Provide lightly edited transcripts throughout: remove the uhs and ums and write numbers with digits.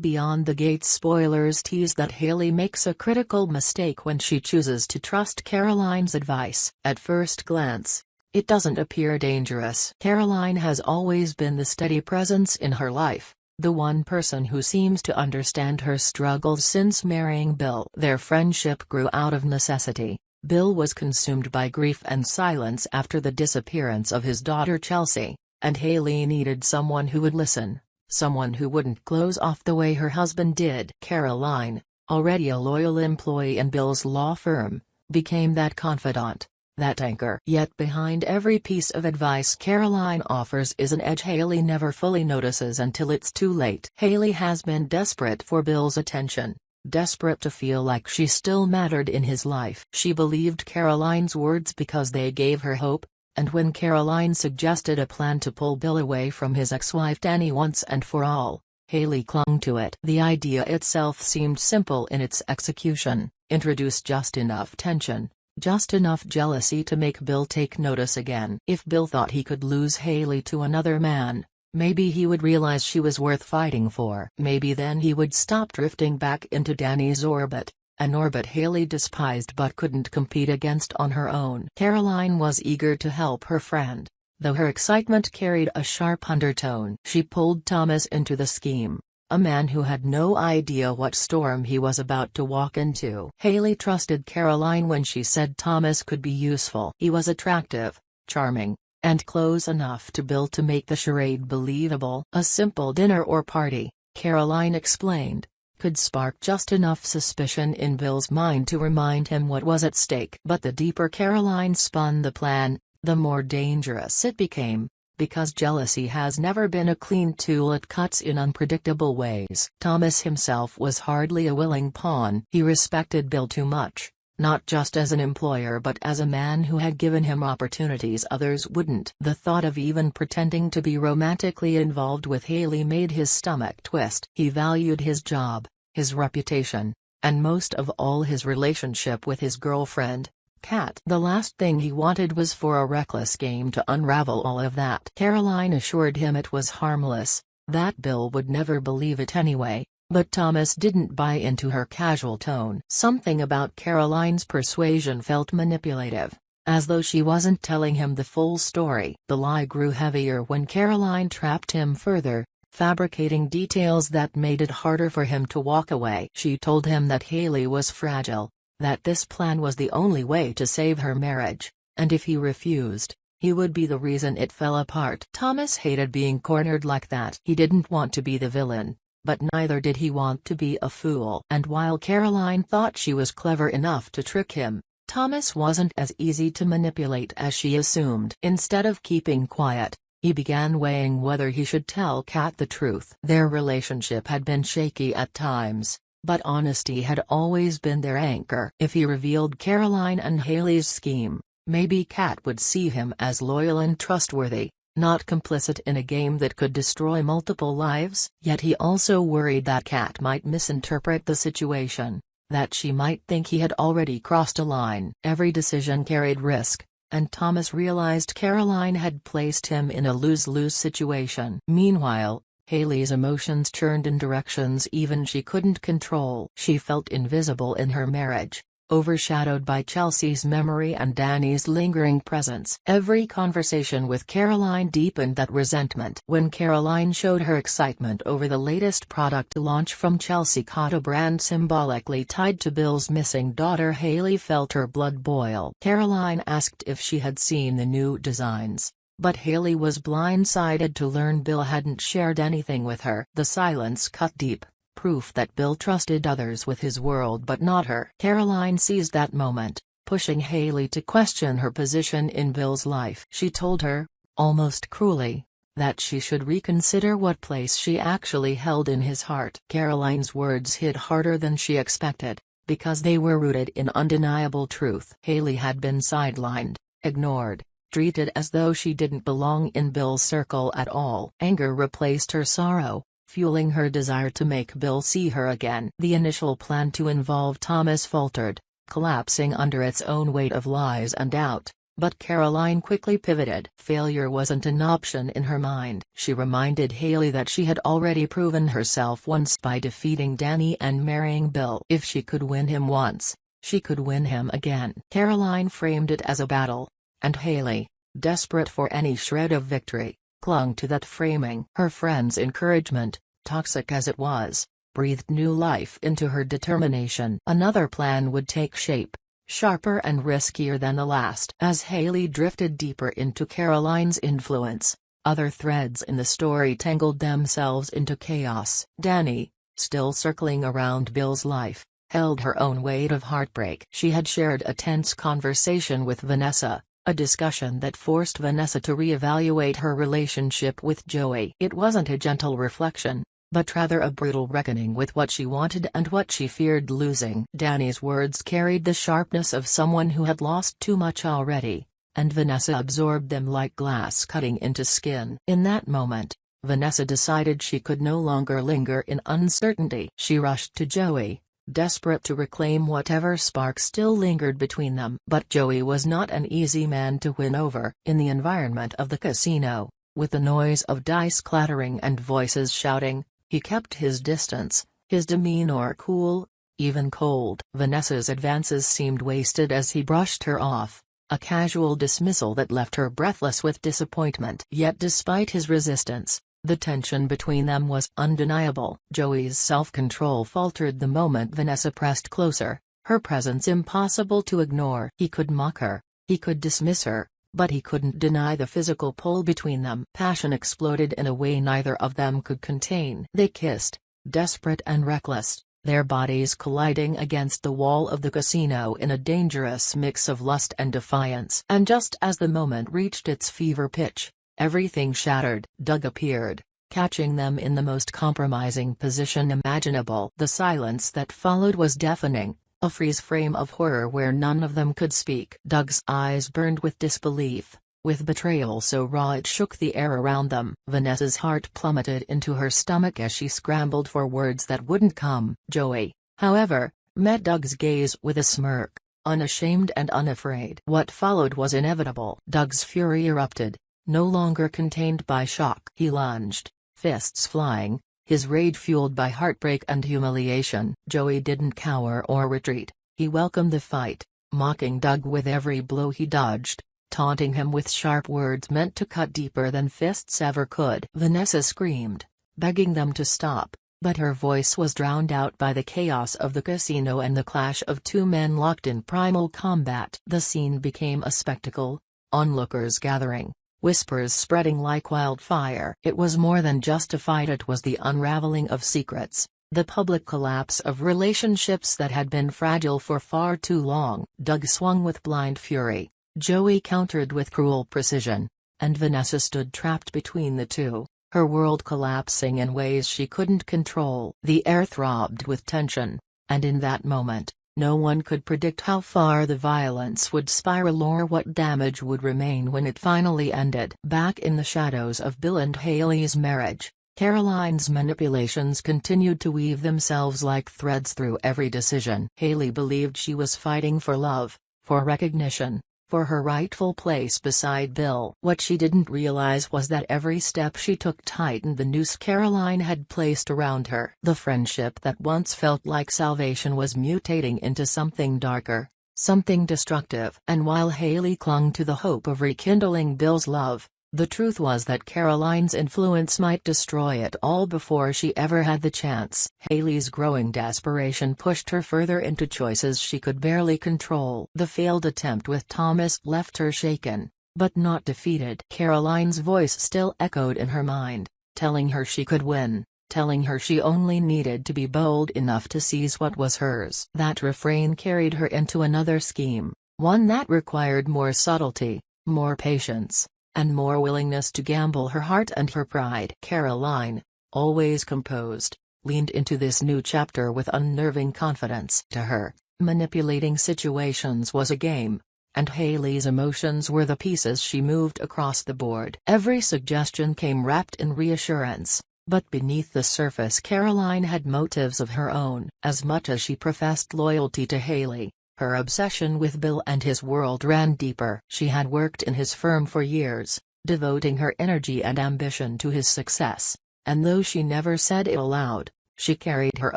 Beyond the Gates spoilers tease that Haley makes a critical mistake when she chooses to trust Caroline's advice. At first glance, it doesn't appear dangerous. Caroline has always been the steady presence in her life, the one person who seems to understand her struggles since marrying Bill. Their friendship grew out of necessity. Bill was consumed by grief and silence after the disappearance of his daughter Chelsea, and Haley needed someone who would listen. Someone who wouldn't close off the way her husband did. Caroline, already a loyal employee in Bill's law firm, became that confidant, that anchor. Yet behind every piece of advice Caroline offers is an edge Haley never fully notices until it's too late. Haley has been desperate for Bill's attention, desperate to feel like she still mattered in his life. She believed Caroline's words because they gave her hope. And when Caroline suggested a plan to pull Bill away from his ex-wife Dani once and for all, Haley clung to it. The idea itself seemed simple in its execution: introduce just enough tension, just enough jealousy to make Bill take notice again. If Bill thought he could lose Haley to another man, maybe he would realize she was worth fighting for. Maybe then he would stop drifting back into Dani's orbit. An orbit Haley despised but couldn't compete against on her own. Caroline was eager to help her friend, though her excitement carried a sharp undertone. She pulled Tomas into the scheme, a man who had no idea what storm he was about to walk into. Haley trusted Caroline when she said Tomas could be useful. He was attractive, charming, and close enough to Bill to make the charade believable. A simple dinner or party, Caroline explained, could spark just enough suspicion in Bill's mind to remind him what was at stake. But the deeper Caroline spun the plan, the more dangerous it became, because jealousy has never been a clean tool. It cuts in unpredictable ways. Tomas himself was hardly a willing pawn. He respected Bill too much, not just as an employer but as a man who had given him opportunities others wouldn't. The thought of even pretending to be romantically involved with Haley made his stomach twist. He valued his job, his reputation, and most of all his relationship with his girlfriend, Kat. The last thing he wanted was for a reckless game to unravel all of that. Caroline assured him it was harmless, that Bill would never believe it anyway. But Tomas didn't buy into her casual tone. Something about Caroline's persuasion felt manipulative, as though she wasn't telling him the full story. The lie grew heavier when Caroline trapped him further, fabricating details that made it harder for him to walk away. She told him that Haley was fragile, that this plan was the only way to save her marriage, and if he refused, he would be the reason it fell apart. Tomas hated being cornered like that. He didn't want to be the villain, but neither did he want to be a fool. And while Caroline thought she was clever enough to trick him, Tomas wasn't as easy to manipulate as she assumed. Instead of keeping quiet, he began weighing whether he should tell Kat the truth. Their relationship had been shaky at times, but honesty had always been their anchor. If he revealed Caroline and Haley's scheme, maybe Kat would see him as loyal and trustworthy, not complicit in a game that could destroy multiple lives. Yet he also worried that Kat might misinterpret the situation, that she might think he had already crossed a line. Every decision carried risk, and Tomas realized Caroline had placed him in a lose-lose situation. Meanwhile, Haley's emotions churned in directions even she couldn't control. She felt invisible in her marriage, overshadowed by Chelsea's memory and Dani's lingering presence. Every conversation with Caroline deepened that resentment. When Caroline showed her excitement over the latest product launch from Chelsea, a brand symbolically tied to Bill's missing daughter, Haley felt her blood boil. Caroline asked if she had seen the new designs, but Haley was blindsided to learn Bill hadn't shared anything with her. The silence cut deep, proof that Bill trusted others with his world but not her. Caroline seized that moment, pushing Haley to question her position in Bill's life. She told her, almost cruelly, that she should reconsider what place she actually held in his heart. Caroline's words hit harder than she expected, because they were rooted in undeniable truth. Haley had been sidelined, ignored, treated as though she didn't belong in Bill's circle at all. Anger replaced her sorrow, fueling her desire to make Bill see her again. The initial plan to involve Tomas faltered, collapsing under its own weight of lies and doubt, But Caroline quickly pivoted. Failure wasn't an option in her mind. She reminded Haley that she had already proven herself once by defeating Danny and marrying Bill. If she could win him once, she could win him again. Caroline framed it as a battle, and Haley, desperate for any shred of victory, clung to that framing. Her friend's encouragement, toxic as it was, breathed new life into her determination. Another plan would take shape, sharper and riskier than the last. As Haley drifted deeper into Caroline's influence, other threads in the story tangled themselves into chaos. Danny, still circling around Bill's life, held her own weight of heartbreak. She had shared a tense conversation with Vanessa, a discussion that forced Vanessa to reevaluate her relationship with Joey. It wasn't a gentle reflection, but rather a brutal reckoning with what she wanted and what she feared losing. Danny's words carried the sharpness of someone who had lost too much already, and Vanessa absorbed them like glass cutting into skin. In that moment, Vanessa decided she could no longer linger in uncertainty. She rushed to Joey, desperate to reclaim whatever spark still lingered between them. But Joey was not an easy man to win over. In the environment of the casino, with the noise of dice clattering and voices shouting, he kept his distance, his demeanor cool, even cold. Vanessa's advances seemed wasted as he brushed her off, a casual dismissal that left her breathless with disappointment. Yet despite his resistance, the tension between them was undeniable. Joey's self-control faltered the moment Vanessa pressed closer, her presence impossible to ignore. He could mock her, he could dismiss her, but he couldn't deny the physical pull between them. Passion exploded in a way neither of them could contain. They kissed, desperate and reckless, their bodies colliding against the wall of the casino in a dangerous mix of lust and defiance. And just as the moment reached its fever pitch, everything shattered. Doug appeared, catching them in the most compromising position imaginable. The silence that followed was deafening, a freeze frame of horror where none of them could speak. Doug's eyes burned with disbelief, with betrayal so raw it shook the air around them. Vanessa's heart plummeted into her stomach as she scrambled for words that wouldn't come. Joey, however, met Doug's gaze with a smirk, unashamed and unafraid. What followed was inevitable. Doug's fury erupted, no longer contained by shock. He lunged, fists flying, his rage fueled by heartbreak and humiliation. Joey didn't cower or retreat, he welcomed the fight, mocking Doug with every blow he dodged, taunting him with sharp words meant to cut deeper than fists ever could. Vanessa screamed, begging them to stop, but her voice was drowned out by the chaos of the casino and the clash of two men locked in primal combat. The scene became a spectacle, onlookers gathering, whispers spreading like wildfire. It was more than just a fight, it was the unraveling of secrets, the public collapse of relationships that had been fragile for far too long. Doug swung with blind fury, Joey countered with cruel precision, and Vanessa stood trapped between the two, her world collapsing in ways she couldn't control. The air throbbed with tension, and in that moment, no one could predict how far the violence would spiral or what damage would remain when it finally ended. Back in the shadows of Bill and Haley's marriage, Caroline's manipulations continued to weave themselves like threads through every decision. Haley believed she was fighting for love, for recognition, for her rightful place beside Bill. What she didn't realize was that every step she took tightened the noose Caroline had placed around her. The friendship that once felt like salvation was mutating into something darker, something destructive. And while Haley clung to the hope of rekindling Bill's love, the truth was that Caroline's influence might destroy it all before she ever had the chance. Haley's growing desperation pushed her further into choices she could barely control. The failed attempt with Tomas left her shaken, but not defeated. Caroline's voice still echoed in her mind, telling her she could win, telling her she only needed to be bold enough to seize what was hers. That refrain carried her into another scheme, one that required more subtlety, more patience, and more willingness to gamble her heart and her pride. Caroline, always composed, leaned into this new chapter with unnerving confidence. To her, manipulating situations was a game, and Haley's emotions were the pieces she moved across the board. Every suggestion came wrapped in reassurance, but beneath the surface Caroline had motives of her own. As much as she professed loyalty to Haley, Her obsession with Bill and his world ran deeper. She had worked in his firm for years, devoting her energy and ambition to his success, and though she never said it aloud, she carried her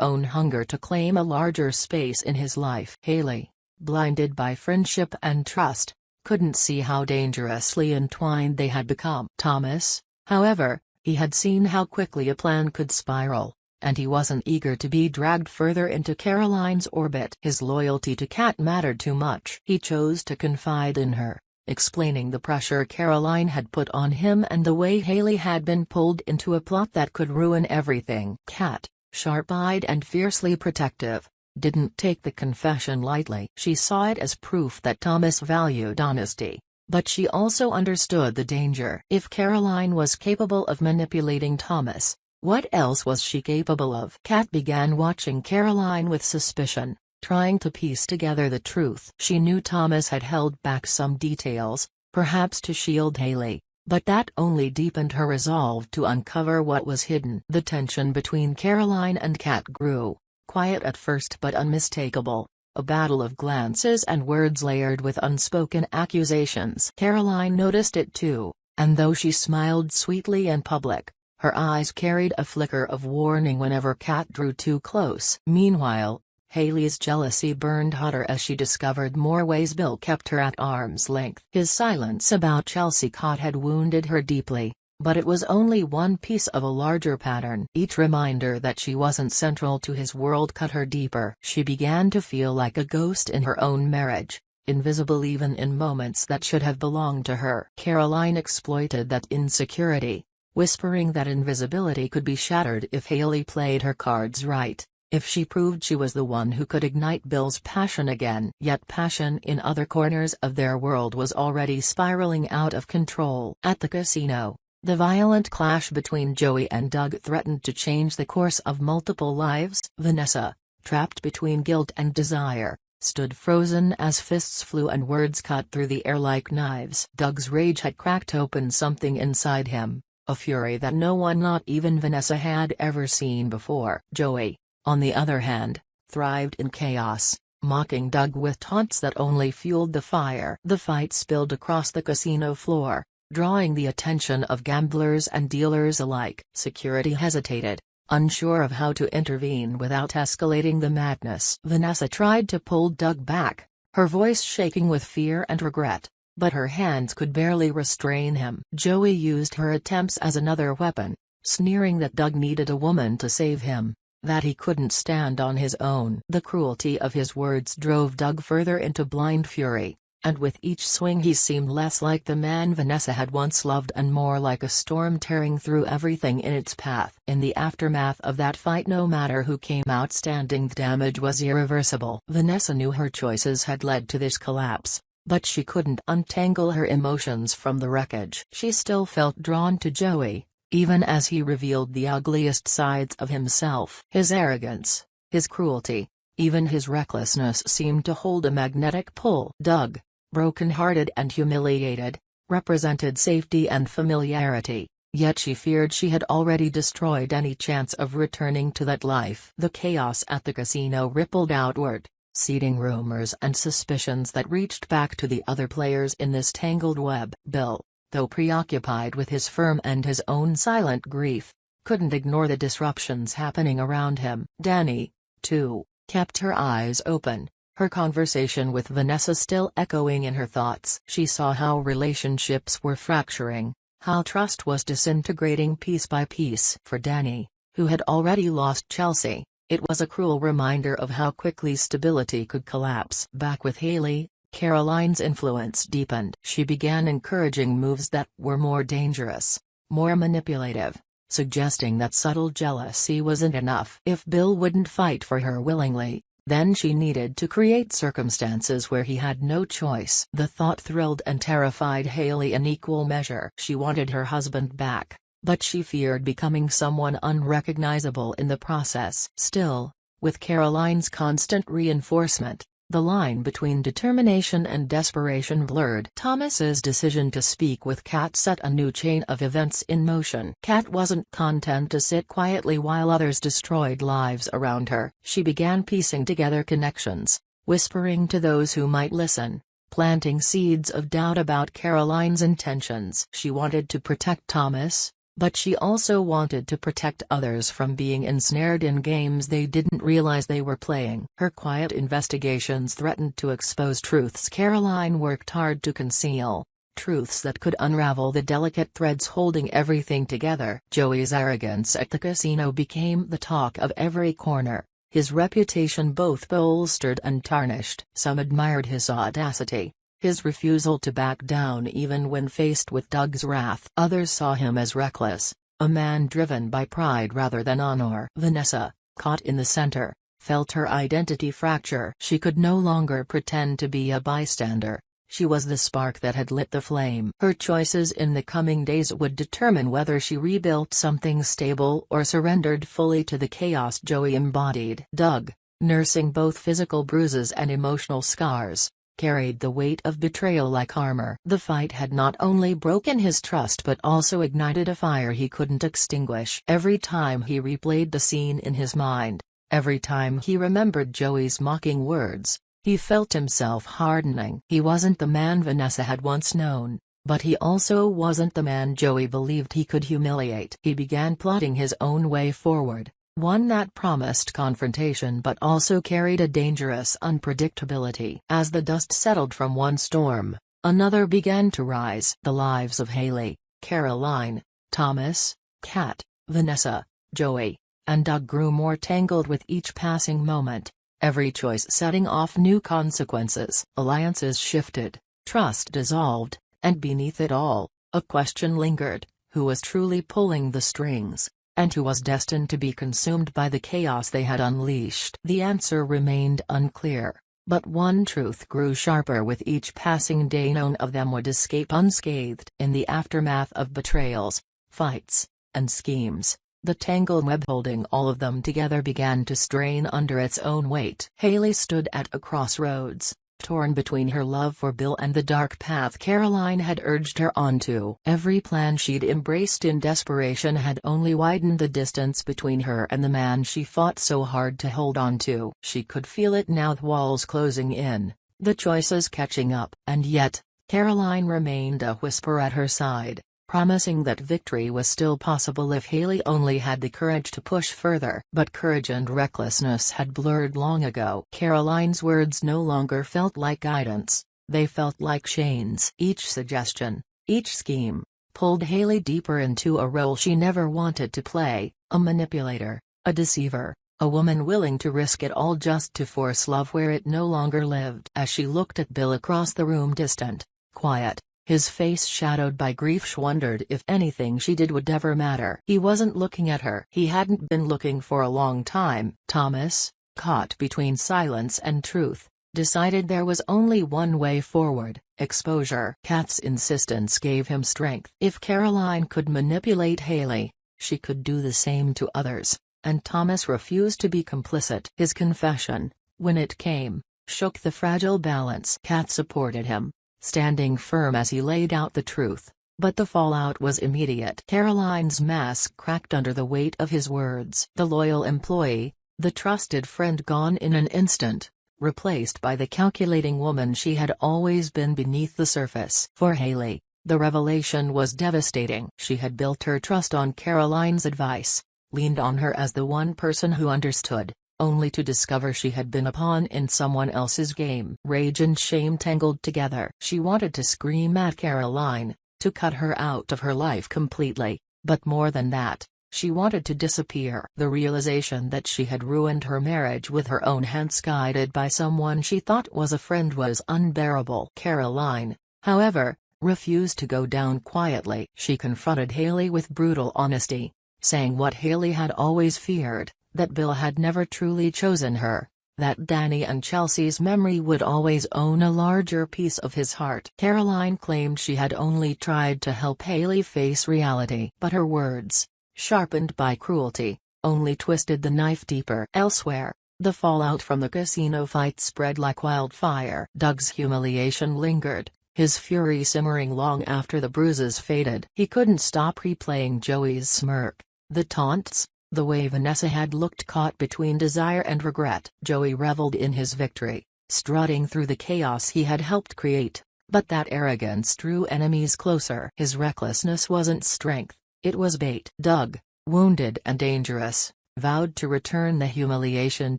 own hunger to claim a larger space in his life. Haley, blinded by friendship and trust, couldn't see how dangerously entwined they had become. Thomas, however, he had seen how quickly a plan could spiral, and he wasn't eager to be dragged further into Caroline's orbit. His loyalty to Kat mattered too much. He chose to confide in her, explaining the pressure Caroline had put on him and the way Haley had been pulled into a plot that could ruin everything. Kat, sharp-eyed and fiercely protective, didn't take the confession lightly. She saw it as proof that Thomas valued honesty, but she also understood the danger. If Caroline was capable of manipulating Thomas, what else was she capable of? Kat began watching Caroline with suspicion, trying to piece together the truth. She knew Thomas had held back some details, perhaps to shield Haley, but that only deepened her resolve to uncover what was hidden. The tension between Caroline and Kat grew, quiet at first but unmistakable, a battle of glances and words layered with unspoken accusations. Caroline noticed it too, and though she smiled sweetly in public, her eyes carried a flicker of warning whenever Kat drew too close. Meanwhile, Haley's jealousy burned hotter as she discovered more ways Bill kept her at arm's length. His silence about Chelsea Cott had wounded her deeply, but it was only one piece of a larger pattern. Each reminder that she wasn't central to his world cut her deeper. She began to feel like a ghost in her own marriage, invisible even in moments that should have belonged to her. Caroline exploited that insecurity, whispering that invisibility could be shattered if Haley played her cards right, if she proved she was the one who could ignite Bill's passion again. Yet passion in other corners of their world was already spiraling out of control. At the casino, the violent clash between Joey and Doug threatened to change the course of multiple lives. Vanessa, trapped between guilt and desire, stood frozen as fists flew and words cut through the air like knives. Doug's rage had cracked open something inside him, a fury that no one, not even Vanessa, had ever seen before. Joey, on the other hand, thrived in chaos, mocking Doug with taunts that only fueled the fire. The fight spilled across the casino floor, drawing the attention of gamblers and dealers alike. Security hesitated, unsure of how to intervene without escalating the madness. Vanessa tried to pull Doug back, her voice shaking with fear and regret, but her hands could barely restrain him. Joey used her attempts as another weapon, sneering that Doug needed a woman to save him, that he couldn't stand on his own. The cruelty of his words drove Doug further into blind fury, and with each swing he seemed less like the man Vanessa had once loved and more like a storm tearing through everything in its path. In the aftermath of that fight, no matter who came out standing, the damage was irreversible. Vanessa knew her choices had led to this collapse, but she couldn't untangle her emotions from the wreckage. She still felt drawn to Joey, even as he revealed the ugliest sides of himself. His arrogance, his cruelty, even his recklessness seemed to hold a magnetic pull. Doug, broken-hearted and humiliated, represented safety and familiarity, yet she feared she had already destroyed any chance of returning to that life. The chaos at the casino rippled outward, seeding rumors and suspicions that reached back to the other players in this tangled web. Bill, though preoccupied with his firm and his own silent grief, couldn't ignore the disruptions happening around him. Dani, too, kept her eyes open, her conversation with Vanessa still echoing in her thoughts. She saw how relationships were fracturing, how trust was disintegrating piece by piece. For Dani, who had already lost Chelsea, it was a cruel reminder of how quickly stability could collapse. Back with Haley, Caroline's influence deepened. She began encouraging moves that were more dangerous, more manipulative, suggesting that subtle jealousy wasn't enough. If Bill wouldn't fight for her willingly, then she needed to create circumstances where he had no choice. The thought thrilled and terrified Haley in equal measure. She wanted her husband back, but she feared becoming someone unrecognizable in the process. Still, with Caroline's constant reinforcement, the line between determination and desperation blurred. Thomas's decision to speak with Kat set a new chain of events in motion. Kat wasn't content to sit quietly while others destroyed lives around her. She began piecing together connections, whispering to those who might listen, planting seeds of doubt about Caroline's intentions. She wanted to protect Tomas, but she also wanted to protect others from being ensnared in games they didn't realize they were playing. Her quiet investigations threatened to expose truths Caroline worked hard to conceal, truths that could unravel the delicate threads holding everything together. Joey's arrogance at the casino became the talk of every corner, his reputation both bolstered and tarnished. Some admired his audacity, his refusal to back down even when faced with Doug's wrath. Others saw him as reckless, a man driven by pride rather than honor. Vanessa, caught in the center, felt her identity fracture. She could no longer pretend to be a bystander. She was the spark that had lit the flame. Her choices in the coming days would determine whether she rebuilt something stable or surrendered fully to the chaos Joey embodied. Doug, nursing both physical bruises and emotional scars, carried the weight of betrayal like armor. The fight had not only broken his trust but also ignited a fire he couldn't extinguish. Every time he replayed the scene in his mind, every time he remembered Joey's mocking words, he felt himself hardening. He wasn't the man Vanessa had once known, but he also wasn't the man Joey believed he could humiliate. He began plotting his own way forward, one that promised confrontation but also carried a dangerous unpredictability. As the dust settled from one storm, another began to rise. The lives of Haley, Caroline, Tomas, Kat, Vanessa, Joey, and Doug grew more tangled with each passing moment, every choice setting off new consequences. Alliances shifted, trust dissolved, and beneath it all, a question lingered: who was truly pulling the strings, and who was destined to be consumed by the chaos they had unleashed? The answer remained unclear, but one truth grew sharper with each passing day: none of them would escape unscathed. In the aftermath of betrayals, fights, and schemes, the tangled web holding all of them together began to strain under its own weight. Haley stood at a crossroads, torn between her love for Bill and the dark path Caroline had urged her onto. Every plan she'd embraced in desperation had only widened the distance between her and the man she fought so hard to hold on to. She could feel it now, the walls closing in, the choices catching up. And yet, Caroline remained a whisper at her side, promising that victory was still possible if Haley only had the courage to push further. But courage and recklessness had blurred long ago. Caroline's words no longer felt like guidance, they felt like chains. Each suggestion, each scheme, pulled Haley deeper into a role she never wanted to play: a manipulator, a deceiver, a woman willing to risk it all just to force love where it no longer lived. As she looked at Bill across the room, distant, quiet, his face shadowed by grief, she wondered if anything she did would ever matter. He wasn't looking at her. He hadn't been looking for a long time. Tomas, caught between silence and truth, decided there was only one way forward: exposure. Kat's insistence gave him strength. If Caroline could manipulate Haley, she could do the same to others, and Tomas refused to be complicit. His confession, when it came, shook the fragile balance. Kat supported him, standing firm as he laid out the truth, but the fallout was immediate. Caroline's mask cracked under the weight of his words. The loyal employee, the trusted friend, gone in an instant, replaced by the calculating woman she had always been beneath the surface. For Haley, the revelation was devastating. She had built her trust on Caroline's advice, leaned on her as the one person who understood, only to discover she had been a pawn in someone else's game. Rage and shame tangled together. She wanted to scream at Caroline, to cut her out of her life completely, but more than that, she wanted to disappear. The realization that she had ruined her marriage with her own hands, guided by someone she thought was a friend, was unbearable. Caroline, however, refused to go down quietly. She confronted Haley with brutal honesty, saying what Haley had always feared: that Bill had never truly chosen her, that Danny and Chelsea's memory would always own a larger piece of his heart. Caroline claimed she had only tried to help Haley face reality, but her words, sharpened by cruelty, only twisted the knife deeper. Elsewhere, the fallout from the casino fight spread like wildfire. Doug's humiliation lingered, his fury simmering long after the bruises faded. He couldn't stop replaying Joey's smirk, the taunts, the way Vanessa had looked, caught between desire and regret. Joey reveled in his victory, strutting through the chaos he had helped create, but that arrogance drew enemies closer. His recklessness wasn't strength, it was bait. Doug, wounded and dangerous, vowed to return the humiliation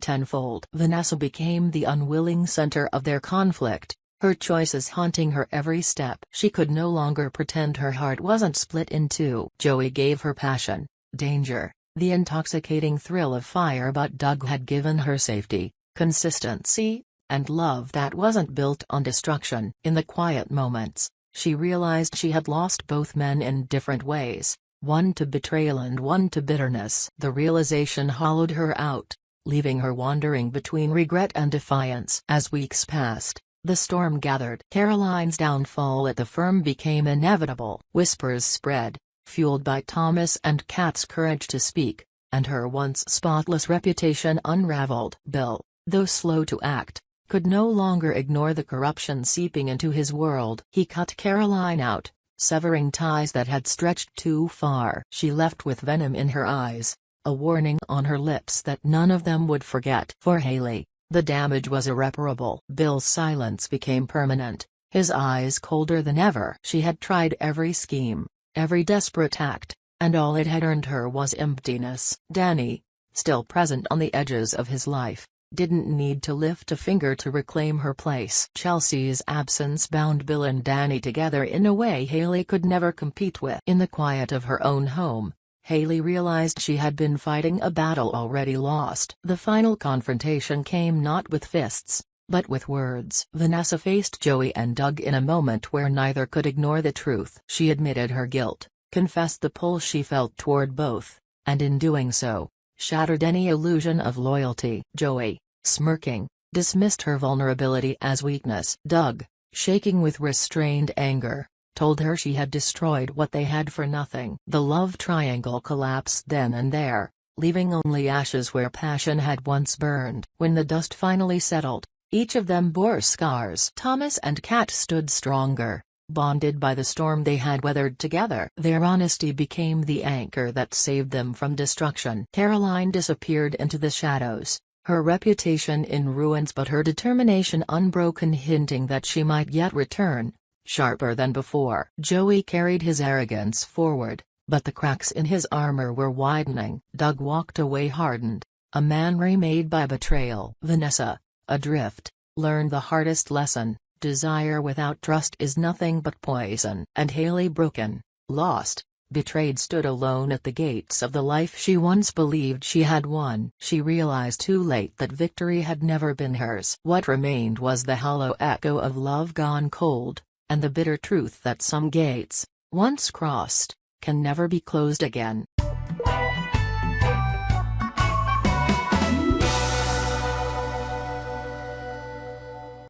tenfold. Vanessa became the unwilling center of their conflict, her choices haunting her every step. She could no longer pretend her heart wasn't split in two. Joey gave her passion, danger, the intoxicating thrill of fire, but Doug had given her safety, consistency, and love that wasn't built on destruction. In the quiet moments, she realized she had lost both men in different ways, one to betrayal and one to bitterness. The realization hollowed her out, leaving her wandering between regret and defiance. As weeks passed, the storm gathered. Caroline's downfall at the firm became inevitable. Whispers spread, fueled by Tomas and Kat's courage to speak, and her once spotless reputation unraveled. Bill, though slow to act, could no longer ignore the corruption seeping into his world. He cut Caroline out, severing ties that had stretched too far. She left with venom in her eyes, a warning on her lips that none of them would forget. For Haley, the damage was irreparable. Bill's silence became permanent, his eyes colder than ever. She had tried every scheme, every desperate act, and all it had earned her was emptiness. Danny, still present on the edges of his life, didn't need to lift a finger to reclaim her place. Chelsea's absence bound Bill and Danny together in a way Haley could never compete with. In the quiet of her own home, Haley realized she had been fighting a battle already lost. The final confrontation came not with fists, but with words. Vanessa faced Joey and Doug in a moment where neither could ignore the truth. She admitted her guilt, confessed the pull she felt toward both, and in doing so, shattered any illusion of loyalty. Joey, smirking, dismissed her vulnerability as weakness. Doug, shaking with restrained anger, told her she had destroyed what they had for nothing. The love triangle collapsed then and there, leaving only ashes where passion had once burned. When the dust finally settled, each of them bore scars. Tomas and Kat stood stronger, bonded by the storm they had weathered together. Their honesty became the anchor that saved them from destruction. Caroline disappeared into the shadows, her reputation in ruins but her determination unbroken, hinting that she might yet return, sharper than before. Joey carried his arrogance forward, but the cracks in his armor were widening. Doug walked away hardened, a man remade by betrayal. Vanessa, adrift, learned the hardest lesson: desire without trust is nothing but poison. And Haley, broken, lost, betrayed, stood alone at the gates of the life she once believed she had won. She realized too late that victory had never been hers. What remained was the hollow echo of love gone cold, and the bitter truth that some gates, once crossed, can never be closed again.